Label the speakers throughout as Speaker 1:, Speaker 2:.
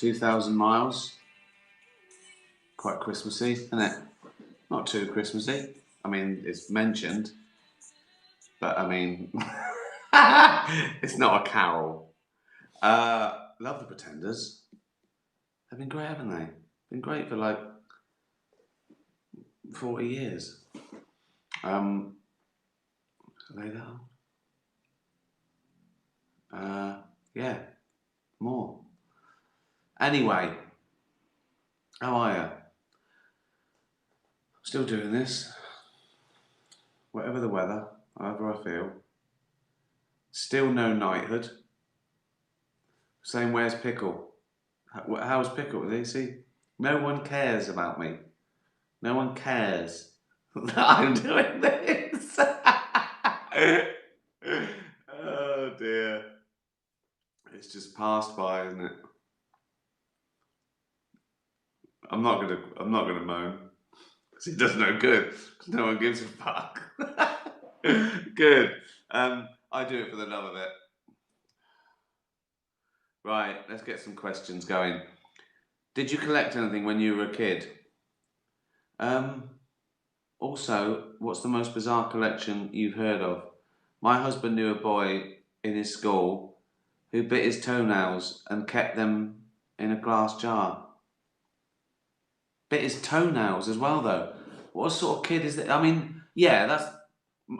Speaker 1: 2,000 miles. Quite Christmassy, isn't it? Not too Christmassy. I mean, it's mentioned, but I mean, it's not a carol. Love the Pretenders. They've been great, haven't they? Been great for like 40 years. Are they that old? Yeah, more. Anyway, how are you? Still doing this. Whatever the weather, however I feel. Still no knighthood. Same way as Pickle. How's Pickle? They see, no one cares about me. No one cares that I'm doing this. Oh dear. It's just passed by, isn't it? I'm not gonna moan. Because it does no good. Because no one gives a fuck. Good. I do it for the love of it. Right, let's get some questions going. Did you collect anything when you were a kid? Also, what's the most bizarre collection you've heard of? My husband knew a boy in his school who bit his toenails and kept them in a glass jar. Bit his toenails as well, though. What sort of kid is that? I mean, yeah, that's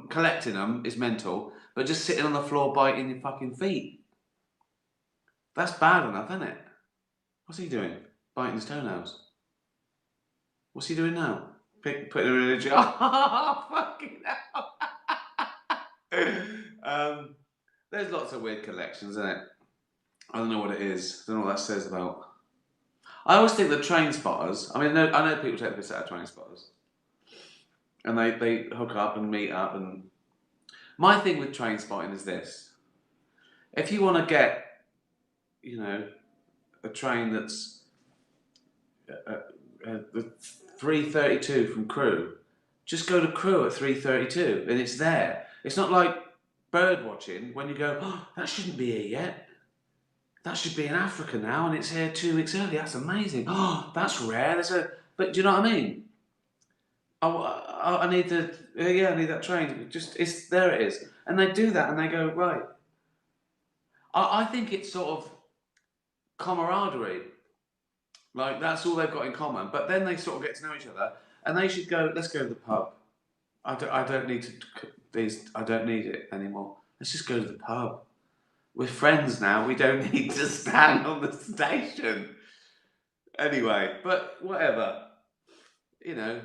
Speaker 1: collecting them is mental, but just sitting on the floor biting your fucking feet. That's bad enough, isn't it? What's he doing? Biting his toenails. What's he doing now? Putting them in a jar. Fucking hell. There's lots of weird collections, isn't it? I don't know what it is. I don't know what that says about. I always think that train spotters. I mean, I know people take the piss out of train spotters, and they hook up and meet up. And my thing with train spotting is this: if you want to get, you know, a train that's the 3:32 from Crewe, just go to Crewe at 3:32, and it's there. It's not like bird watching when you go, oh, that shouldn't be here yet. That should be in Africa now, and it's here 2 weeks early. That's amazing. Oh, that's rare. But do you know what I mean? I need I need that train. It's there. It is, and they do that, and they go right. I think it's sort of camaraderie. Like that's all they've got in common. But then they sort of get to know each other, and they should go. Let's go to the pub. I don't need I don't need it anymore. Let's just go to the pub. We're friends now. We don't need to stand on the station. Anyway, but whatever. You know,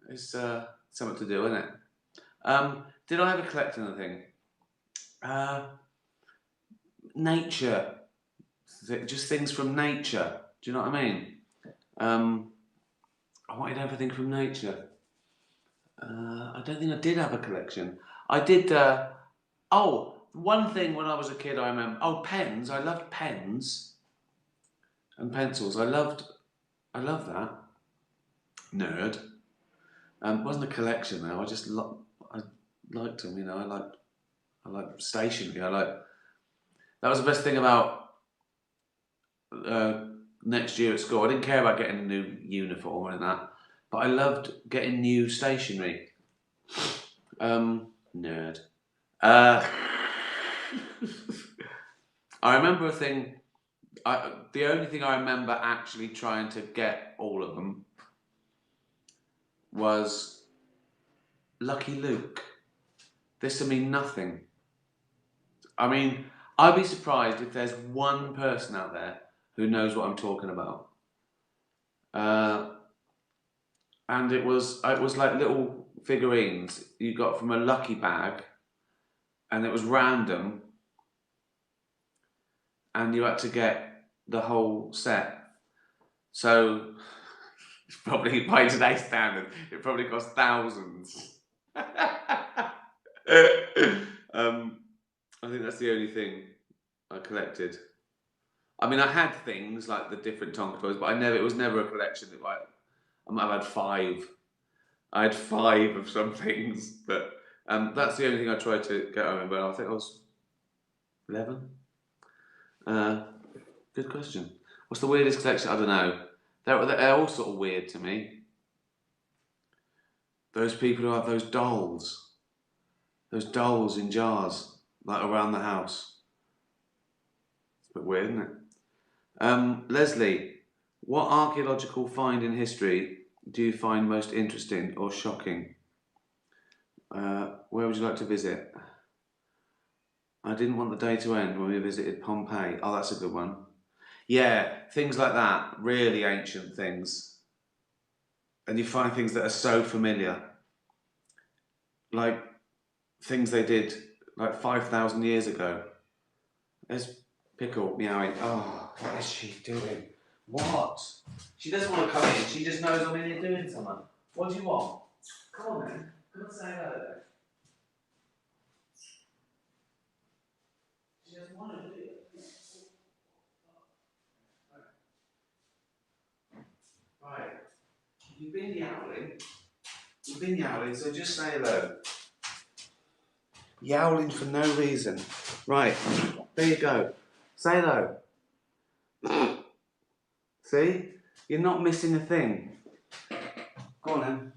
Speaker 1: it's something to do, isn't it? Did I ever collect anything? Nature. Just things from nature. Do you know what I mean? I wanted everything from nature. I don't think I did have a collection. I did. One thing when I was a kid, I remember. Oh, pens. I loved pens and pencils. I loved that. Nerd. It wasn't a collection though. I liked them. You know, I liked stationery. That was the best thing about next year at school. I didn't care about getting a new uniform or anything like that, but I loved getting new stationery. Nerd. I remember a thing. The only thing I remember actually trying to get all of them was Lucky Luke. This to mean nothing. I mean, I'd be surprised if there's one person out there who knows what I'm talking about. And it was like little figurines you got from a lucky bag, and it was random, and you had to get the whole set. So it's probably by today's standard, it probably cost thousands. I think that's the only thing I collected. I mean, I had things like the different Tonka toys, but it was never a collection. I might have had 5. I had 5 of some things, but that's the only thing I tried to get over. But I think I was 11. Good question. What's the weirdest collection? I don't know. They're all sort of weird to me. Those people who have those dolls in jars, like around the house. It's a bit weird, isn't it? Leslie, what archaeological find in history do you find most interesting or shocking? Where would you like to visit? I didn't want the day to end when we visited Pompeii. Oh, that's a good one. Yeah, things like that, really ancient things. And you find things that are so familiar. Like things they did like 5,000 years ago. There's Pickle meowing. Oh, what is she doing? What? She doesn't want to come in. She just knows I'm in here doing something. What do you want? Come on then. Come and say hello then. She doesn't want to do it. Right. You've been yowling. You've been yowling, so just say hello. Yowling for no reason. Right. There you go. Say hello. See? You're not missing a thing. Go on then.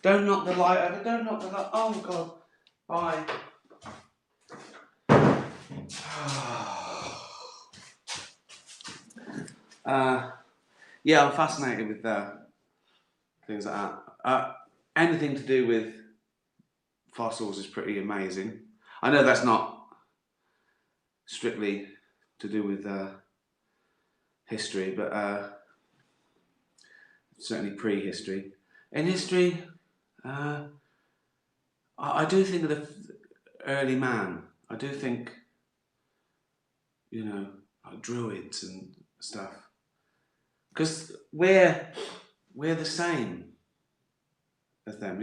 Speaker 1: Don't knock the light over. Don't knock the light. Oh, God. Bye. Yeah, I'm fascinated with things like that. Anything to do with fossils is pretty amazing. I know that's not strictly to do with history, but certainly prehistory. In history, I do think of the early man. I do think, like druids and stuff. Because we're the same as them,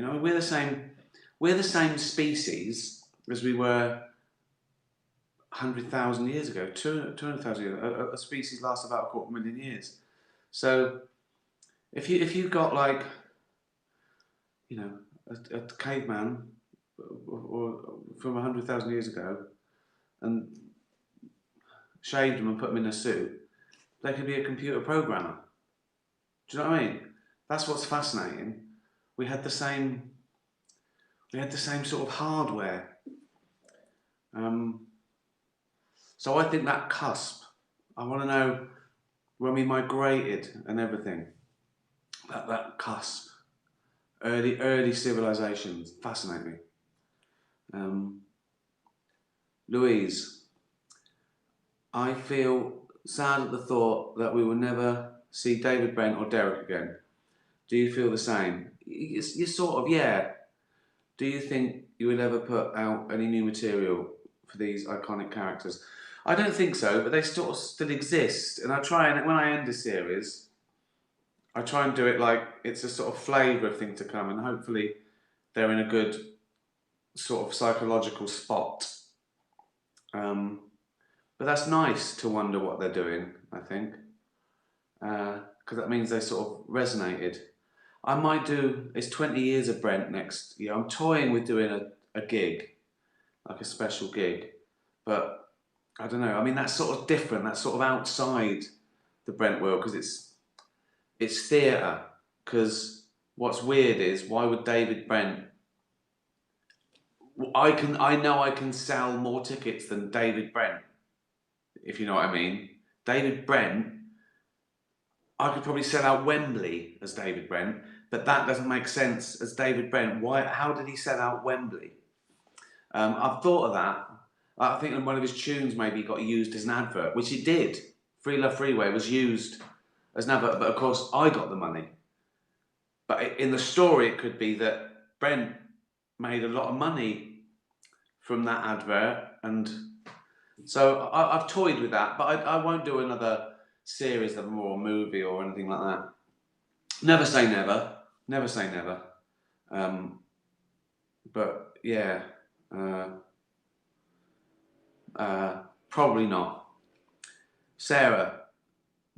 Speaker 1: we're the same species as we were 100,000 years ago, 200,000 years ago. A species lasts about 250,000 years. So if you've got like, a caveman or from 100,000 years ago and shaved them and put them in a suit, they could be a computer programmer. Do you know what I mean? That's what's fascinating. We had the same sort of hardware. So I think that cusp, I want to know when we migrated and everything. That cusp, early civilizations, fascinate me. Louise, I feel sad at the thought that we will never see David Brent or Derek again. Do you feel the same? You sort of, yeah. Do you think you will ever put out any new material for these iconic characters? I don't think so, but they sort of still exist. And I try and, when I end a series, I try and do it like it's a sort of flavour thing to come, and hopefully they're in a good sort of psychological spot. But that's nice to wonder what they're doing, I think. Because that means they sort of resonated. I might do, it's 20 years of Brent next year. I'm toying with doing a gig, like a special gig. But I don't know, I mean, that's sort of different, that's sort of outside the Brent world, because it's theatre. Because what's weird is, why would David Brent, I know I can sell more tickets than David Brent, if you know what I mean. David Brent, I could probably sell out Wembley as David Brent, but that doesn't make sense as David Brent. Why? How did he sell out Wembley? I've thought of that. I think in one of his tunes maybe got used as an advert, which it did. Free Love Freeway was used as an advert, but of course I got the money. But in the story it could be that Brent made a lot of money from that advert, and so I've toyed with that, but I won't do another series of them or a movie or anything like that. Never say never. Never say never. But yeah, probably not. Sarah,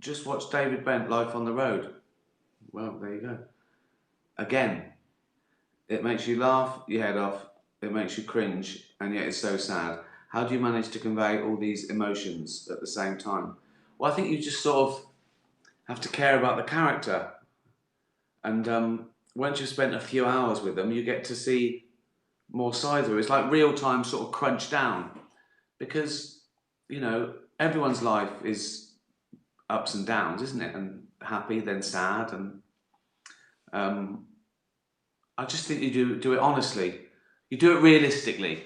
Speaker 1: just watch David Brent Life on the Road. Well, there you go. Again, it makes you laugh your head off, it makes you cringe, and yet it's so sad. How do you manage to convey all these emotions at the same time? Well, I think you just sort of have to care about the character. And once you've spent a few hours with them, you get to see more sides of it. It's like real time sort of crunch down, because, you know, everyone's life is ups and downs, isn't it? And happy, then sad. And I just think you do it honestly. You do it realistically.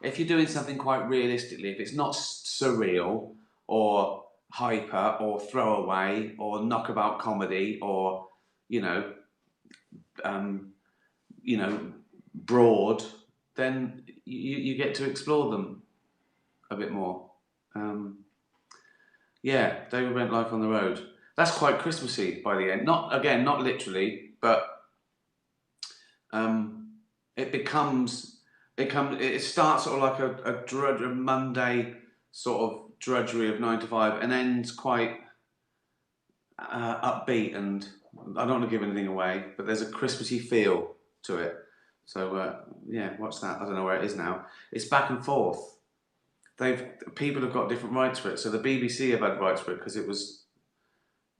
Speaker 1: If you're doing something quite realistically, if it's not surreal or hyper or throwaway or knockabout comedy or, you know, um, you know, broad, then you get to explore them a bit more. Yeah, David Brent, Life on the Road. That's quite Christmassy by the end. Not literally, but it becomes it starts sort of like a Monday sort of drudgery of 9 to 5, and ends quite upbeat. And I don't want to give anything away, but there's a Christmassy feel to it. So yeah, watch that. I don't know where it is now. It's back and forth. People have got different rights for it. So the BBC have had rights for it because it was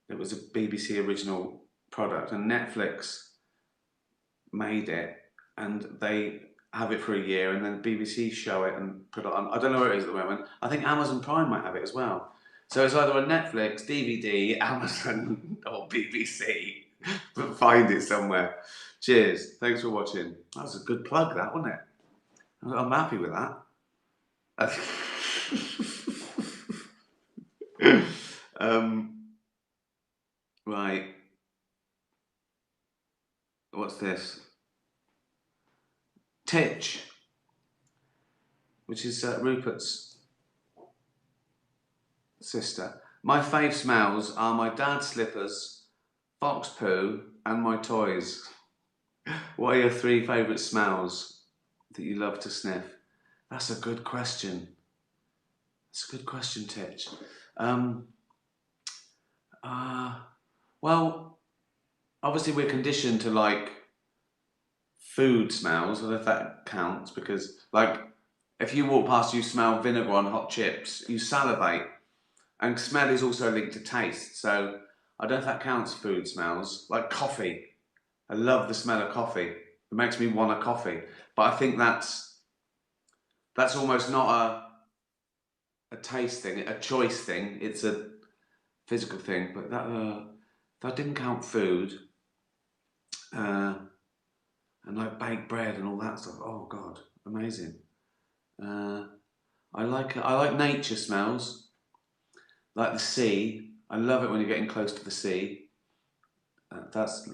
Speaker 1: a BBC original product, and Netflix made it, and they have it for a year, and then BBC show it and put it on. I don't know where it is at the moment. I think Amazon Prime might have it as well. So it's either on Netflix, DVD, Amazon, or BBC. But find it somewhere. Cheers. Thanks for watching. That was a good plug, that, wasn't it? I'm happy with that. Right. What's this? Titch, which is Rupert's sister. My fave smells are my dad's slippers, fox poo, and my toys. What are your 3 favourite smells that you love to sniff? That's a good question. That's a good question, Titch. Well, obviously we're conditioned to like food smells. I don't know if that counts, because like if you walk past, you smell vinegar on hot chips, you salivate. And smell is also linked to taste, so I don't know if that counts food smells. Like coffee. I love the smell of coffee. It makes me want a coffee. But I think that's almost not a taste thing, a choice thing. It's a physical thing. But that didn't count food. And like baked bread and all that stuff. Oh God, amazing. I like nature smells. Like the sea. I love it when you're getting close to the sea. That's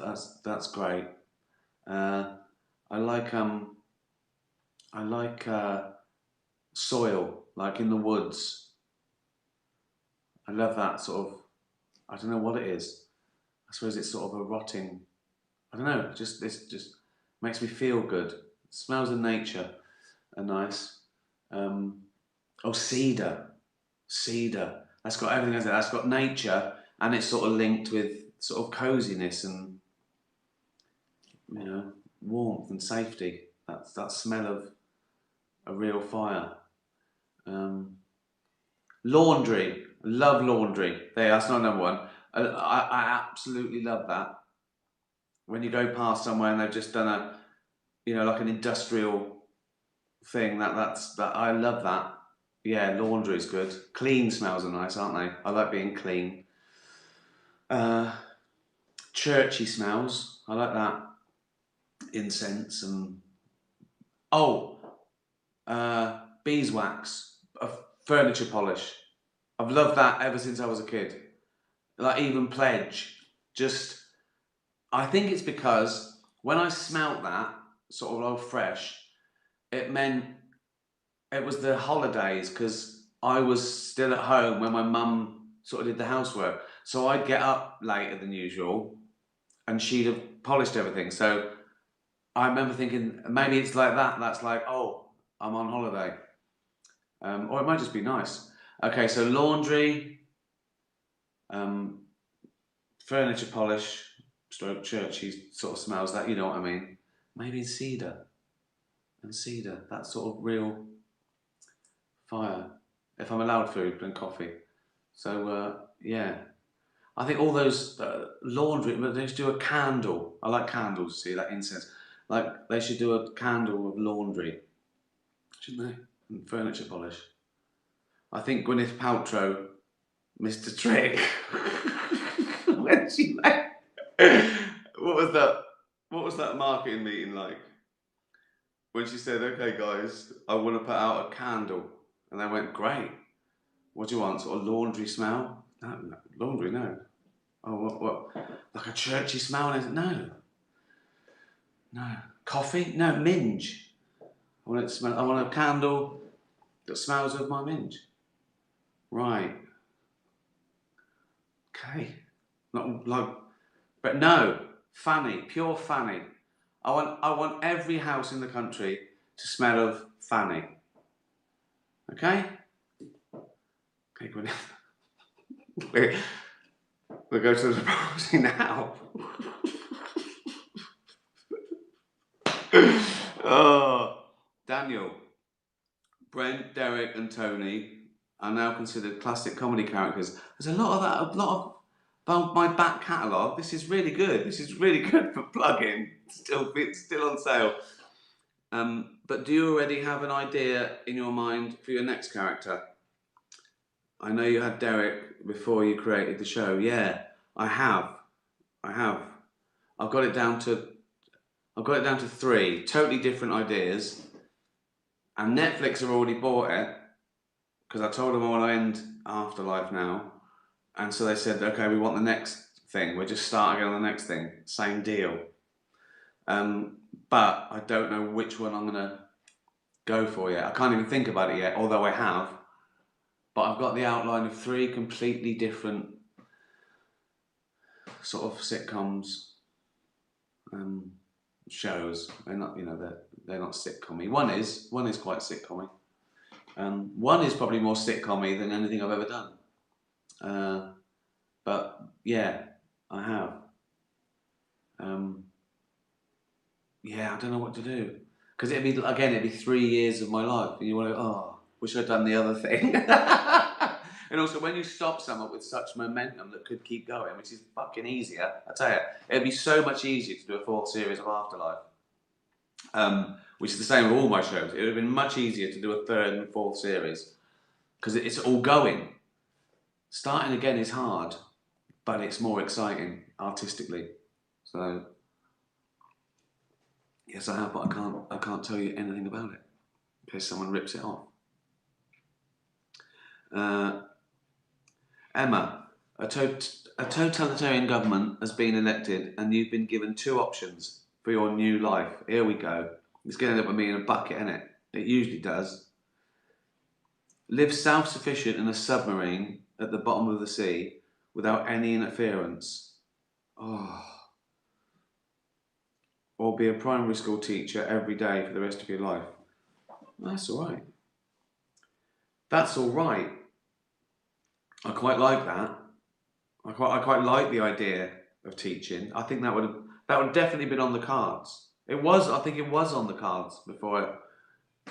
Speaker 1: great. I like soil, like in the woods. I love that sort of. I don't know what it is. I suppose it's sort of a rotting. I don't know. This just makes me feel good. Smells of nature are nice. Cedar. Cedar. That's got everything as it. That's got nature, and it's sort of linked with sort of coziness and, you know, warmth and safety. That's that smell of a real fire. Laundry. Love laundry. There, that's not number one. I absolutely love that. When you go past somewhere and they've just done a, you know, like an industrial thing, that's I love that. Yeah, laundry's good. Clean smells are nice, aren't they? I like being clean. Churchy smells. I like that. Incense and beeswax, furniture polish. I've loved that ever since I was a kid. Like even Pledge. Just, I think it's because when I smelt that sort of old fresh, it meant it was the holidays, because I was still at home when my mum sort of did the housework. So I'd get up later than usual and she'd have polished everything. So I remember thinking maybe it's like that. That's like, oh, I'm on holiday. Or it might just be nice. Okay, so laundry, furniture polish, stroke churchy sort of smells, that, you know what I mean. Maybe cedar. And cedar, that sort of real fire. If I'm allowed food and coffee. So yeah. I think all those laundry, but they should do a candle. I like candles, see, like incense. Like, they should do a candle of laundry, shouldn't they? And furniture polish. I think Gwyneth Paltrow missed a trick when she made. What was that? What was that marketing meeting like? When she said, "Okay, guys, I want to put out a candle," and they went, "Great. What do you want? Sort of laundry smell? No, no laundry, no. Oh, what? Like a churchy smell? No, no. Coffee? No, minge. I want it to smell. I want a candle that smells of my minge. Right. Okay. Not like, but no. Fanny, pure Fanny. I want every house in the country to smell of Fanny. Okay? Okay, good. We'll go to the proposal now. Oh, Daniel, Brent, Derek, and Tony are now considered classic comedy characters. There's a lot of that, a lot of my back catalogue. This is really good. This is really good for plug-in. It's still on sale. But do you already have an idea in your mind for your next character? I know you had Derek before you created the show. Yeah, I have. I've got it down to 3 totally different ideas, and Netflix have already bought it because I told them I want to end Afterlife now, and so they said, okay, we want the next thing. We're just starting on the next thing. Same deal. But I don't know which one I'm gonna go for yet. I can't even think about it yet, although I have. But I've got the outline of 3 completely different sort of sitcoms, shows. They're not, they're not sitcom-y. One is quite sitcom-y. One is probably more sitcom-y than anything I've ever done. But yeah, I have. Yeah, I don't know what to do. Because it'd be 3 years of my life, and you want to, wish I'd done the other thing. And also, when you stop someone with such momentum that could keep going, which is fucking easier, I tell you, it'd be so much easier to do a 4th series of Afterlife. Which is the same with all my shows. It would have been much easier to do a 3rd and 4th series because it's all going. Starting again is hard, but it's more exciting artistically. So yes, I have, but I can't tell you anything about it in case someone rips it off. Emma, a totalitarian government has been elected, and you've been given 2 options for your new life. Here we go. It's going to end up with me in a bucket, isn't it? It usually does. Live self-sufficient in a submarine at the bottom of the sea without any interference. Or be a primary school teacher every day for the rest of your life. That's all right. That's all right. I quite like that. I quite like the idea of teaching. I think that would definitely been on the cards. I think it was on the cards before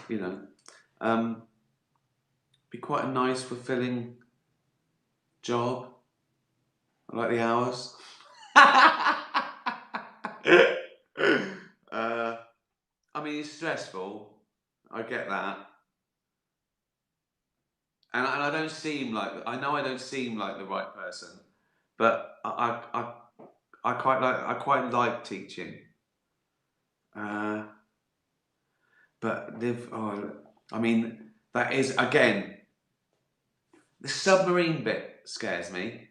Speaker 1: be quite a nice, fulfilling job. I like the hours. I mean, it's stressful. I get that. And I don't seem like, I know I don't seem like the right person, but I quite like teaching. But I mean, that is, again, the submarine bit scares me.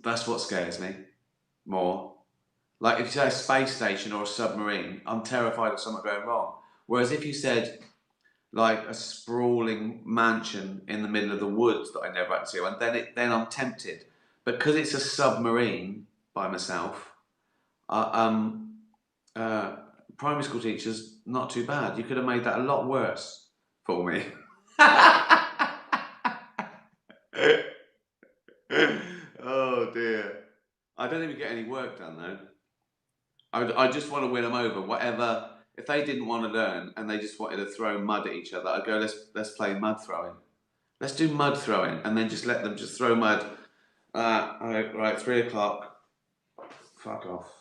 Speaker 1: That's what scares me more. Like if you say a space station or a submarine, I'm terrified of something going wrong. Whereas if you said like a sprawling mansion in the middle of the woods that I never had to see, and then I'm tempted. But because it's a submarine by myself, primary school teachers, not too bad. You could have made that a lot worse for me. Oh dear. I don't even get any work done though. I just want to win them over. Whatever. If they didn't want to learn and they just wanted to throw mud at each other, I'd go, let's play mud throwing. Let's do mud throwing, and then just let them just throw mud Right, 3 o'clock. Fuck off.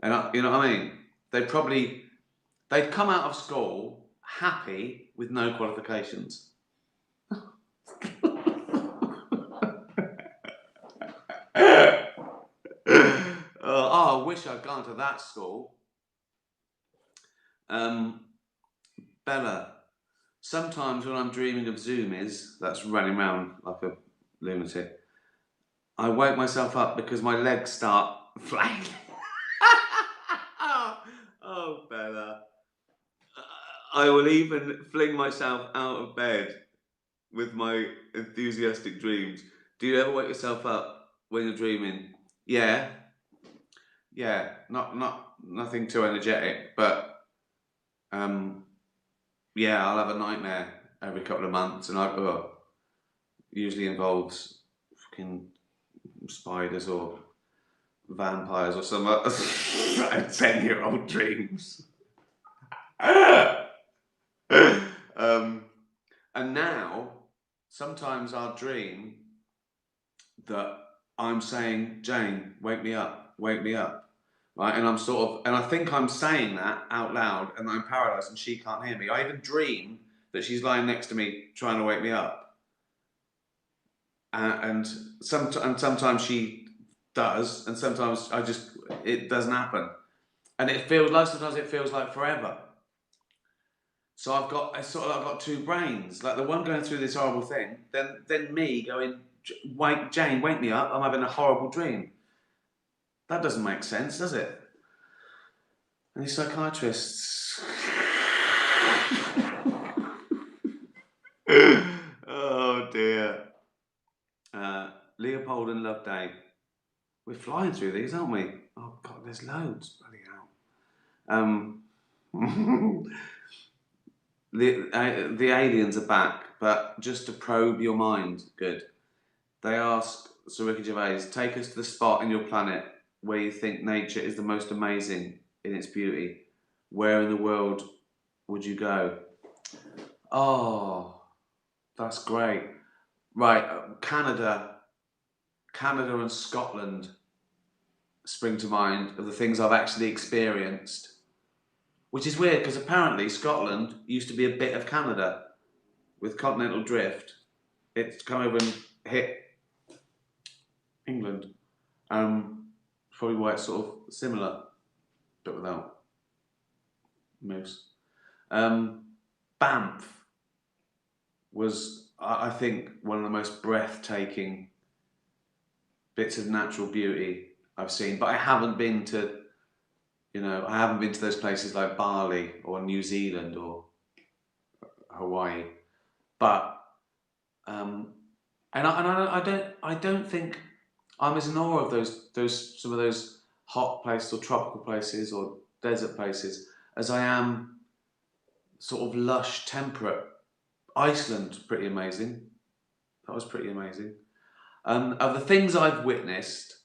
Speaker 1: And you know what I mean? They'd come out of school happy with no qualifications. I wish I'd gone to that school. Bella, sometimes when I'm dreaming of Zoomies, that's running around like a lunatic, I wake myself up because my legs start flapping. Oh, Bella. I will even fling myself out of bed with my enthusiastic dreams. Do you ever wake yourself up when you're dreaming? Yeah. Yeah. Nothing too energetic, but yeah, I'll have a nightmare every couple of months, and usually involves fucking spiders or vampires or some 10-year-old dreams. And now, sometimes I'll dream that I'm saying, Jane, wake me up, right? And and I think I'm saying that out loud, and I'm paralysed, and she can't hear me. I even dream that she's lying next to me, trying to wake me up, and sometimes she does, and sometimes it doesn't happen, and sometimes it feels like forever. So I've got two brains, like the one going through this horrible thing, then me going, Jane, wake me up, I'm having a horrible dream. That doesn't make sense, does it? Any psychiatrists? Oh dear. Leopold and Loveday. We're flying through these, aren't we? Oh God, there's loads. Bloody hell. The aliens are back, but just to probe your mind. Good. They ask Sir Ricky Gervais, take us to the spot in your planet where you think nature is the most amazing in its beauty. Where in the world would you go? Oh, that's great. Right, Canada and Scotland spring to mind of the things I've actually experienced. Which is weird because apparently Scotland used to be a bit of Canada with continental drift. It's come over and hit England. Probably why it's sort of similar, but without moose. Banff was, I think, one of the most breathtaking bits of natural beauty I've seen. But I haven't been to, those places like Bali or New Zealand or Hawaii. But I don't think I'm as in awe of some of those hot places or tropical places or desert places as I am sort of lush, temperate. Iceland, pretty amazing. That was pretty amazing. Of the things I've witnessed,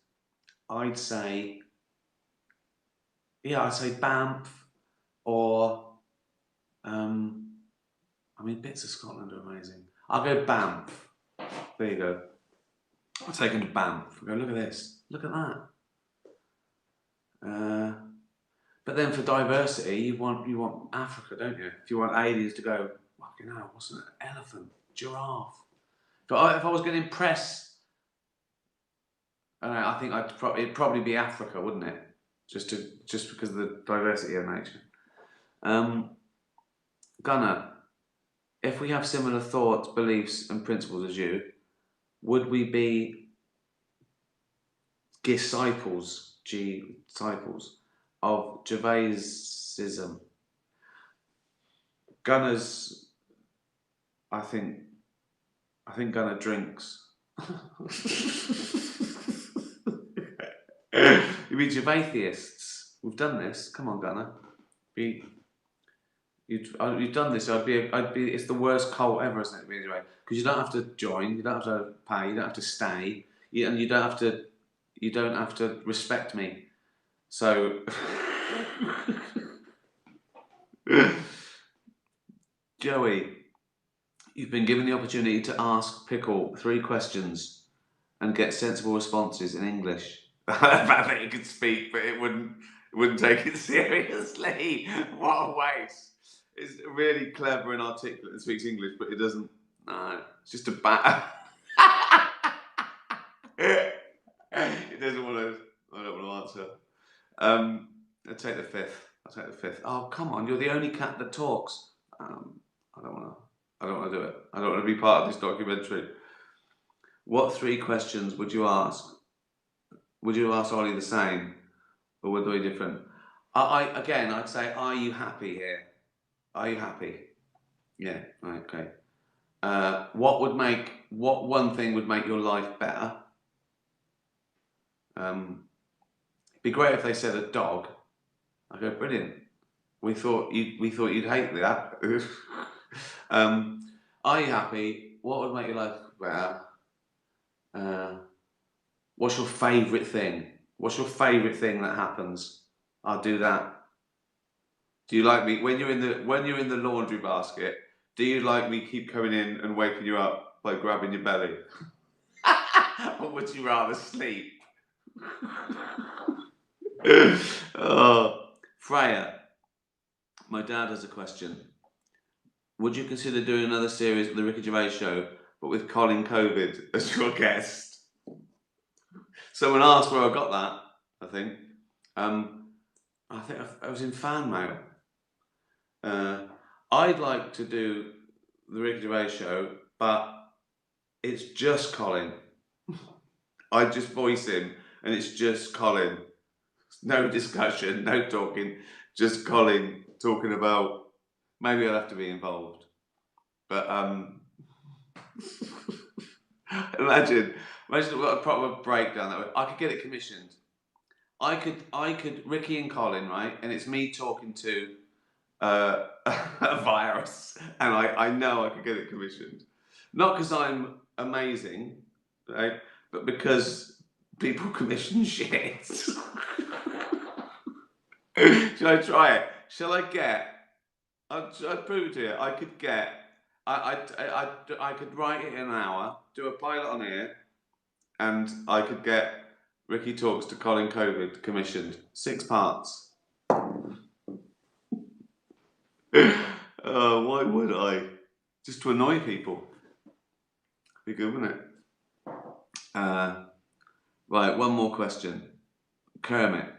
Speaker 1: I'd say Banff or bits of Scotland are amazing. I'll go Banff. There you go. I'll take him to Banff. I'll go, look at this. Look at that. But then for diversity, you want Africa, don't you? If you want aliens to go, fucking hell, what's an elephant? Giraffe. But if I was going to impress, I think it'd probably be Africa, wouldn't it? Just because of the diversity of nature. Gunnar, if we have similar thoughts, beliefs, and principles as you, would we be disciples of Gervaisism? Gunnar's, I think Gunnar drinks. You mean Gervaitheists? We've done this. Come on, Gunnar. You've done this. It's the worst cult ever, isn't it? Because you don't have to join, you don't have to pay, you don't have to stay, and you don't have to respect me. So, Joey, you've been given the opportunity to ask Pickle 3 questions, and get sensible responses in English. The fact that you could speak, but it wouldn't take it seriously. What a waste! It's really clever and articulate and speaks English, but it doesn't. No, it's just a bad. It doesn't want to. I don't want to answer. I'll take the fifth. I'll take the fifth. Oh, come on! You're the only cat that talks. I don't want to. I don't want to do it. I don't want to be part of this documentary. What 3 questions would you ask? Would you ask Ollie the same, or would they be different? Again, I'd say, are you happy here? Are you happy? Yeah. Okay. What one thing would make your life better? It'd be great if they said a dog. I go, brilliant. We thought you'd hate that. Are you happy? What would make your life better? What's your favourite thing? What's your favourite thing that happens? I'll do that. Do you like me when you're in the laundry basket? Do you like me keep coming in and waking you up by grabbing your belly? Or would you rather sleep? Oh, Freya, my dad has a question. Would you consider doing another series of the Ricky Gervais Show, but with Colin COVID as your guest? Someone asked where I got that. I think I was in fan mail. I'd like to do the Ricky Gervais Show, but it's just Colin. I just voice him, and it's just Colin. No discussion, no talking, just Colin talking about. Maybe I'll have to be involved, but imagine what a proper breakdown that way. I could get it commissioned. I could Ricky and Colin, right? And it's me talking to a virus, and I know I could get it commissioned. Not because I'm amazing, right? But because people commission shit. Should I try it? Shall I get? I'd prove it to you. I could get. I could write it in an hour, do a pilot on here, and I could get Ricky Talks to Colin COVID commissioned. 6 parts. Why would I? Just to annoy people. Be good, wouldn't it? Right, one more question. Kermit.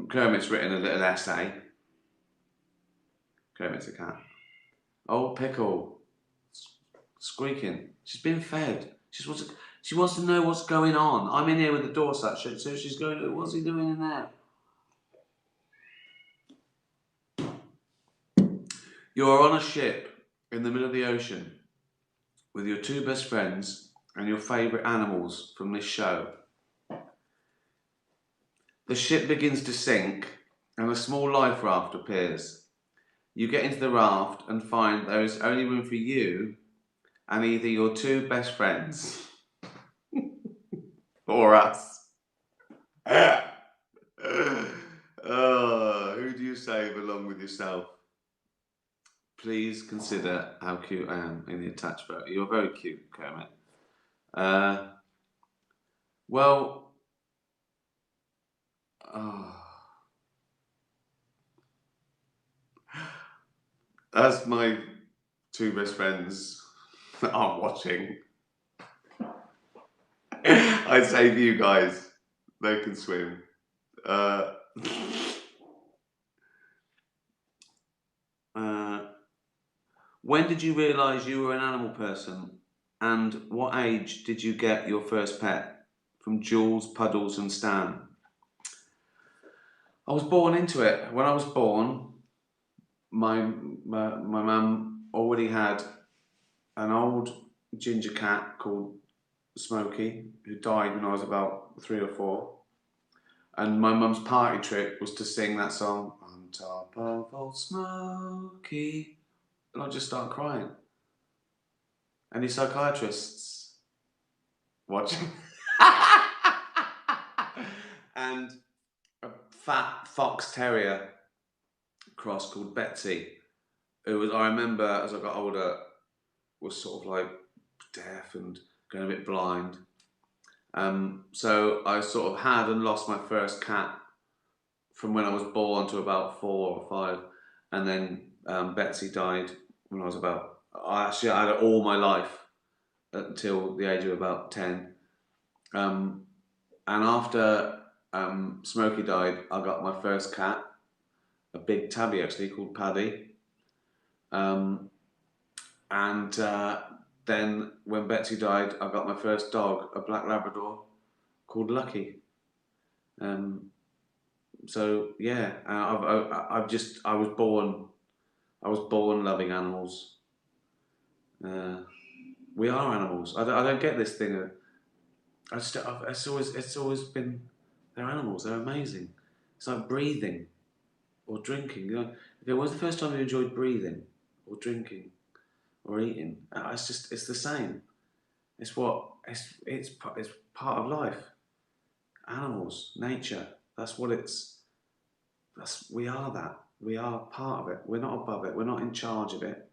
Speaker 1: Kermit's written a little essay. Kermit's a cat. Oh, Pickle. Squeaking. She's been fed. She wants to know what's going on. I'm in here with the door shut, so she's going, what's he doing in there? You're on a ship in the middle of the ocean with your 2 best friends and your favourite animals from this show. The ship begins to sink and a small life raft appears. You get into the raft and find there is only room for you and either your 2 best friends or us. Who do you save along with yourself? Please consider how cute I am in the attached photo. You're very cute, Kermit. As my 2 best friends aren't watching, I'd save you guys. They can swim. When did you realise you were an animal person? And what age did you get your first pet? From Jules, Puddles and Stan. I was born into it. When I was born, my mum already had an old ginger cat called Smokey, who died when I was about 3 or 4. And my mum's party trick was to sing that song, On Top of Old Smokey. And I'd just start crying. Any psychiatrists watching? And a fat fox terrier cross called Betsy, who was, I remember as I got older, was sort of like deaf and going a bit blind. So I sort of had and lost my first cat from when I was born to about 4 or 5, and then Betsy died when I was about. I had it all my life until the age of about 10. And after Smokey died, I got my first cat, a big tabby actually called Paddy. And then when Betsy died, I got my first dog, a black Labrador called Lucky. So yeah, I was born loving animals. We are animals. I don't get this thing. It's always been, they're animals. They're amazing. It's like breathing or drinking. You know, okay, when's the first time you enjoyed breathing or drinking or eating? It's the same. It's part of life. Animals, nature. That's what it's. We are that. We are part of it. We're not above it. We're not in charge of it.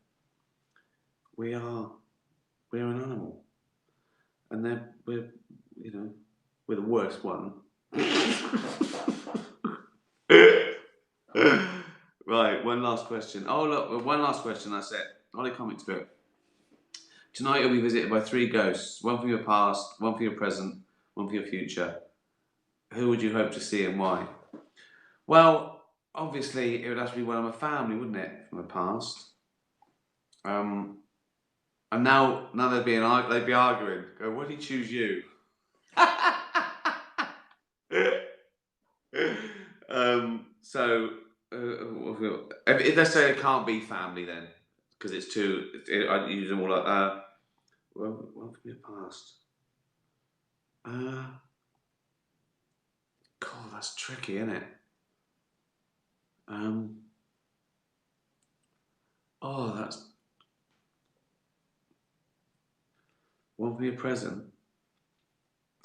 Speaker 1: We're an animal, and then we're the worst one. Right, one last question. Oh look, one last question. That's it. Ollie Comic Spirit. Tonight you'll be visited by 3 ghosts. One from your past, one for your present, one for your future. Who would you hope to see and why? Well, obviously it would have to be one of my family, wouldn't it, from the past? And now they'd be arguing. Go, why did he choose you? If they say it can't be family, then because it's too, I use them all like well, from your past. God, that's tricky, isn't it? That's one for your present.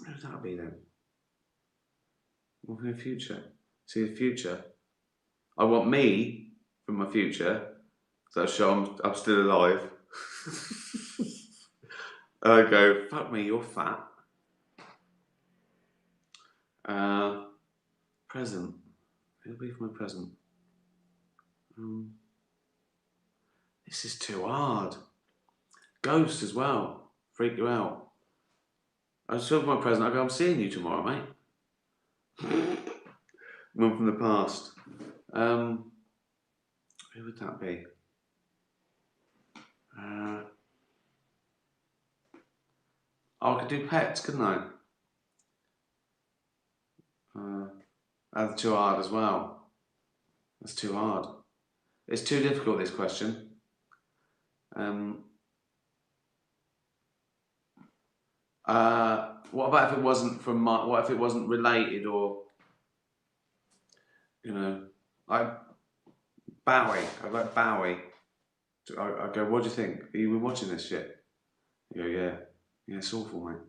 Speaker 1: Who would that be then? One for your future. See the future. I want me from my future, so I show I'm still alive. And I go, fuck me, you're fat. Present. It'll be for my present. This is too hard. Ghost as well. Freak you out. I just for my present. I go, I'm seeing you tomorrow, mate. One from the past. Who would that be? I could do pets, couldn't I? That's too hard as well. That's too hard. It's too difficult, this question. What about if it wasn't what if it wasn't related, or like Bowie? I like Bowie. I go, what do you think? Are you been watching this shit? You go, yeah, it's awful, mate.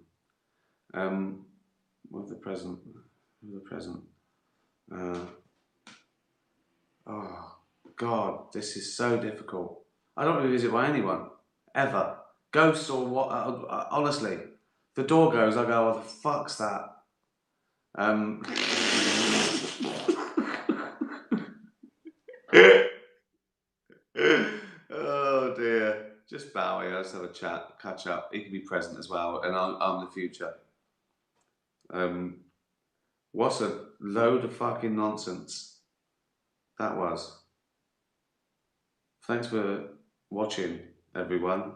Speaker 1: What's the present? Oh God, this is so difficult. I don't really visit by anyone ever. Ghosts or what? Honestly, the door goes. I go, what the fuck's that? Oh dear. Just Bowie. Let's have a chat, catch up. He can be present as well, and I'm the future. What a load of fucking nonsense that was. Thanks for watching, everyone.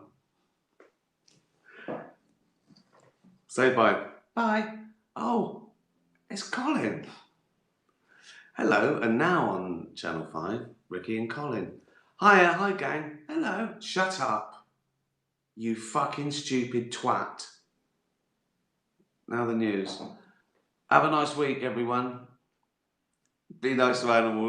Speaker 1: Say bye. Bye. Oh, it's Colin. Hello, and now on Channel 5, Ricky and Colin. Hiya, hi gang. Hello. Shut up. You fucking stupid twat. Now the news. Have a nice week, everyone. Be nice to animals.